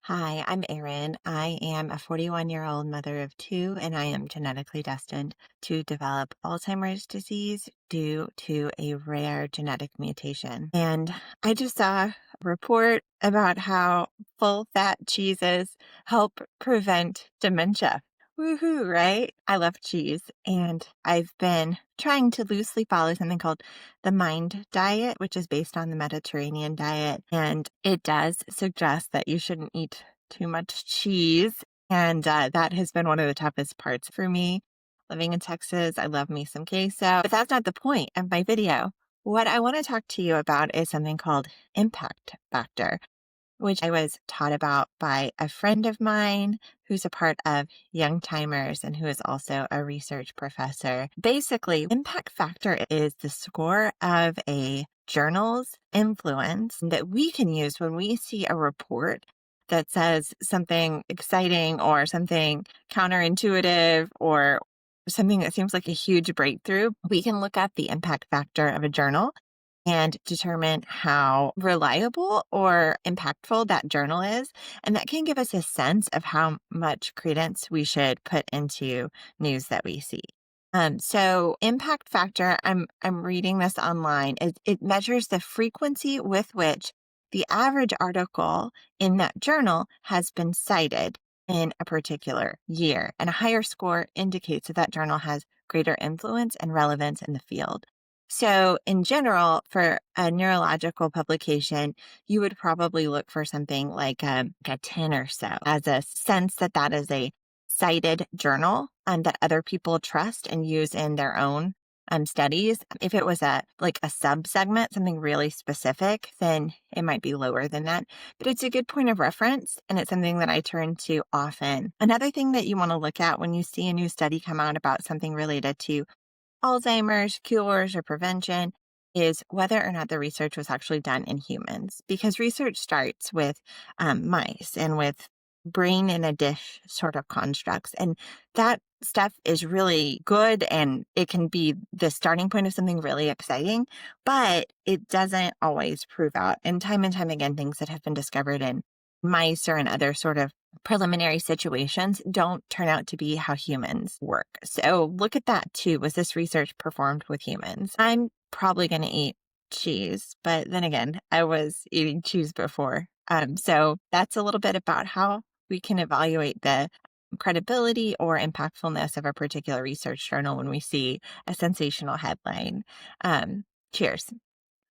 Hi, I'm Erin. I am a 41-year-old mother of two, and I am genetically destined to develop Alzheimer's disease due to a rare genetic mutation. And I just saw a report about how full fat cheeses help prevent dementia. Woohoo, right? I love cheese, and I've been trying to loosely follow something called the MIND diet, which is based on the Mediterranean diet. And it does suggest that you shouldn't eat too much cheese. And that has been one of the toughest parts for me living in Texas. I love me some queso, but that's not the point of my video. What I want to talk to you about is something called impact factor, which I was taught about by a friend of mine who's a part of Young Timers and who is also a research professor. Basically, impact factor is the score of a journal's influence that we can use when we see a report that says something exciting or something counterintuitive or something that seems like a huge breakthrough. We can look up the impact factor of a journal and determine how reliable or impactful that journal is. And that can give us a sense of how much credence we should put into news that we see. So impact factor, I'm reading this online. It measures the frequency with which the average article in that journal has been cited in a particular year. And a higher score indicates that that journal has greater influence and relevance in the field. So, in general, for a neurological publication, you would probably look for something like a 10 or so as a sense that that is a cited journal that other people trust and use in their own studies. If it was a sub-segment, something really specific, then it might be lower than that. But it's a good point of reference, and it's something that I turn to often. Another thing that you want to look at when you see a new study come out about something related to Alzheimer's, cures, or prevention is whether or not the research was actually done in humans. Because research starts with mice and with brain in a dish sort of constructs. And that stuff is really good and it can be the starting point of something really exciting, but it doesn't always prove out. And time again, things that have been discovered in mice or in other sort of preliminary situations don't turn out to be how humans work. So look at that too. Was this research performed with humans? I'm probably going to eat cheese, but then again, I was eating cheese before. So that's a little bit about how we can evaluate the credibility or impactfulness of a particular research journal when we see a sensational headline. Cheers.